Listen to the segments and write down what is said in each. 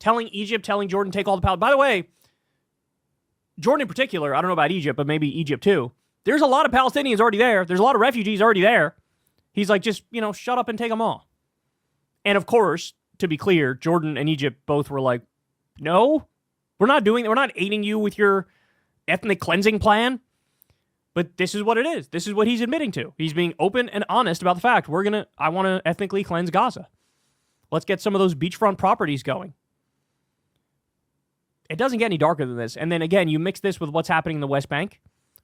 telling Egypt, telling Jordan, take all the power. By the way, Jordan in particular, I don't know about Egypt, but maybe Egypt too. There's a lot of Palestinians already there. There's a lot of refugees already there. He's like, just, shut up and take them all. And of course, to be clear, Jordan and Egypt both were like, no, we're not doing that. We're not aiding you with your ethnic cleansing plan. But this is what it is. This is what he's admitting to. He's being open and honest about the fact, I want to ethnically cleanse Gaza. Let's get some of those beachfront properties going. It doesn't get any darker than this. And then again, you mix this with what's happening in the West Bank,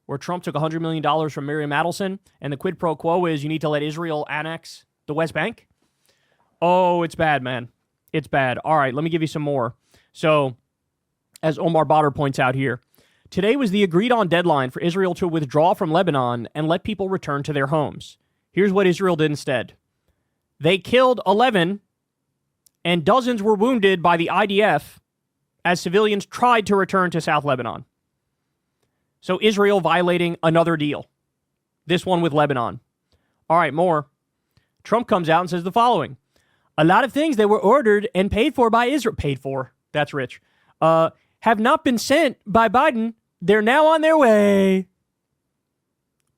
where Trump took $100 million from Miriam Adelson, and the quid pro quo is you need to let Israel annex the West Bank. Oh, it's bad, man. It's bad. All right, let me give you some more. So, as Omar Badr points out here, today was the agreed-on deadline for Israel to withdraw from Lebanon and let people return to their homes. Here's what Israel did instead. They killed 11, and dozens were wounded by the IDF as civilians tried to return to South Lebanon. So Israel violating another deal. This one with Lebanon. All right, more. Trump comes out and says the following. A lot of things that were ordered and paid for by Israel. Paid for. That's rich. Have not been sent by Biden. They're now on their way.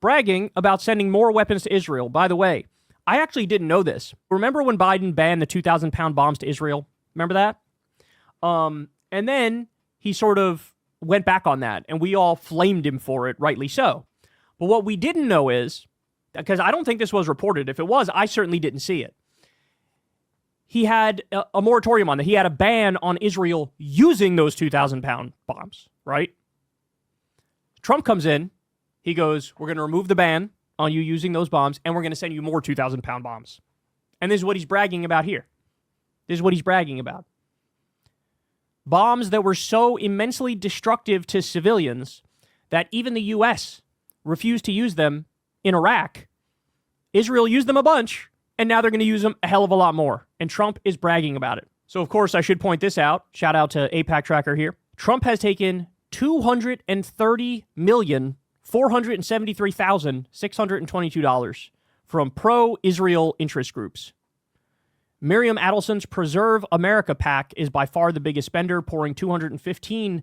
Bragging about sending more weapons to Israel. By the way, I actually didn't know this. Remember when Biden banned the 2,000-pound bombs to Israel? Remember that? And then he sort of went back on that, and we all flamed him for it, rightly so. But what we didn't know is, because I don't think this was reported. If it was, I certainly didn't see it. He had a moratorium on that. He had a ban on Israel using those 2,000-pound bombs, right? Trump comes in. He goes, we're going to remove the ban on you using those bombs, and we're going to send you more 2,000-pound bombs. And this is what he's bragging about here. This is what he's bragging about. Bombs that were so immensely destructive to civilians that even the U.S. refused to use them in Iraq. Israel used them a bunch, and now they're going to use them a hell of a lot more. And Trump is bragging about it. So, of course, I should point this out. Shout out to AIPAC Tracker here. Trump has taken $230,473,622 from pro-Israel interest groups. Miriam Adelson's Preserve America PAC is by far the biggest spender, pouring $215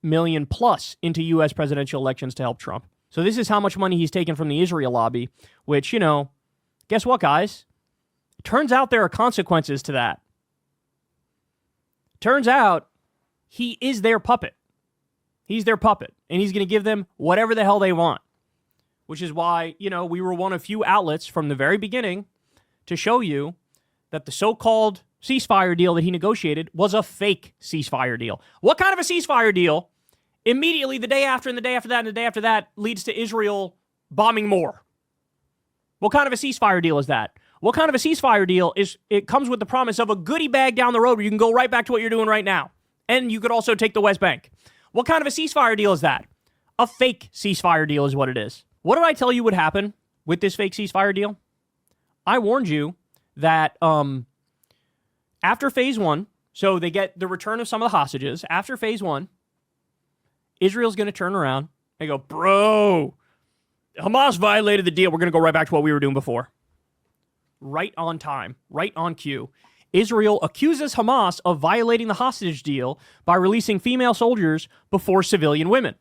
million plus into U.S. presidential elections to help Trump. So this is how much money he's taken from the Israel lobby, which, guess what, guys? It turns out there are consequences to that. Turns out he is their puppet. He's their puppet, and he's going to give them whatever the hell they want, which is why, we were one of few outlets from the very beginning to show you that the so-called ceasefire deal that he negotiated was a fake ceasefire deal. What kind of a ceasefire deal immediately the day after and the day after that and the day after that leads to Israel bombing more? What kind of a ceasefire deal is that? What kind of a ceasefire deal is it comes with the promise of a goodie bag down the road where you can go right back to what you're doing right now. And you could also take the West Bank. What kind of a ceasefire deal is that? A fake ceasefire deal is what it is. What did I tell you would happen with this fake ceasefire deal? I warned you that after phase one, so they get the return of some of the hostages. After phase one, Israel's going to turn around and go, bro, Hamas violated the deal. We're going to go right back to what we were doing before. Right on time, right on cue. Israel accuses Hamas of violating the hostage deal by releasing female soldiers before civilian women.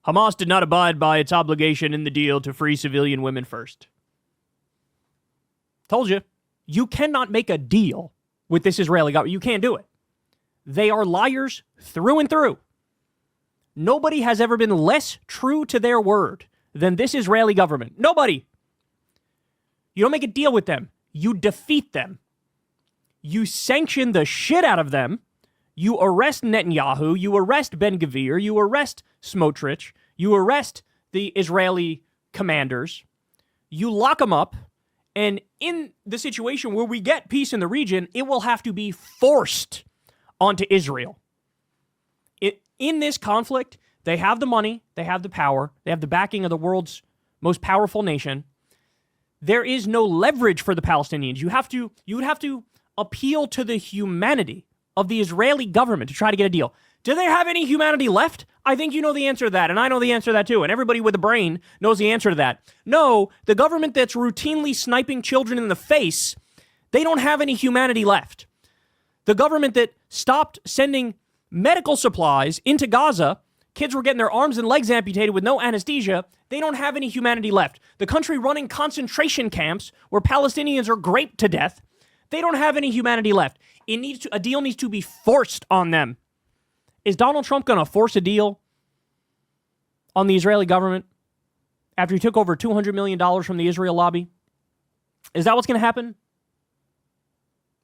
Hamas did not abide by its obligation in the deal to free civilian women first. Told you. You cannot make a deal with this Israeli government. You can't do it. They are liars through and through. Nobody has ever been less true to their word than this Israeli government. Nobody. You don't make a deal with them. You defeat them. You sanction the shit out of them. You arrest Netanyahu. You arrest Ben-Gvir. You arrest Smotrich. You arrest the Israeli commanders. You lock them up. And in the situation where we get peace in the region, it will have to be forced onto Israel. In this conflict, they have the money, they have the power, they have the backing of the world's most powerful nation. There is no leverage for the Palestinians. You would have to appeal to the humanity of the Israeli government to try to get a deal. Do they have any humanity left? I think you know the answer to that, and I know the answer to that too, and everybody with a brain knows the answer to that. No, the government that's routinely sniping children in the face, they don't have any humanity left. The government that stopped sending medical supplies into Gaza. Kids were getting their arms and legs amputated with no anesthesia. They don't have any humanity left. The country running concentration camps where Palestinians are raped to death. They don't have any humanity left. A deal needs to be forced on them. Is Donald Trump going to force a deal on the Israeli government after he took over $200 million from the Israel lobby? Is that what's going to happen?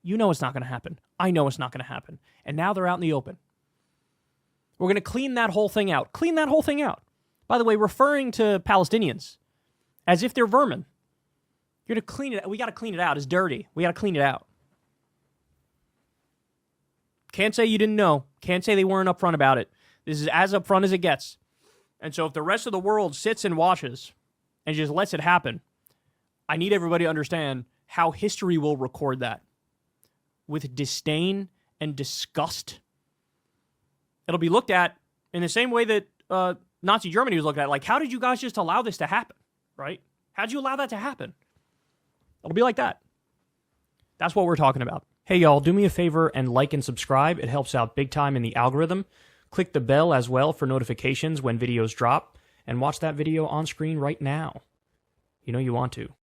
You know it's not going to happen. I know it's not going to happen. And now they're out in the open. We're going to clean that whole thing out. Clean that whole thing out. By the way, referring to Palestinians as if they're vermin. You're going to clean it. We got to clean it out. It's dirty. We got to clean it out. Can't say you didn't know. Can't say they weren't upfront about it. This is as upfront as it gets. And so if the rest of the world sits and watches and just lets it happen, I need everybody to understand how history will record that. With disdain and disgust. It'll be looked at in the same way that Nazi Germany was looked at. Like, how did you guys just allow this to happen, right? How'd you allow that to happen? It'll be like that. That's what we're talking about. Hey, y'all, do me a favor and like and subscribe. It helps out big time in the algorithm. Click the bell as well for notifications when videos drop. And watch that video on screen right now. You know you want to.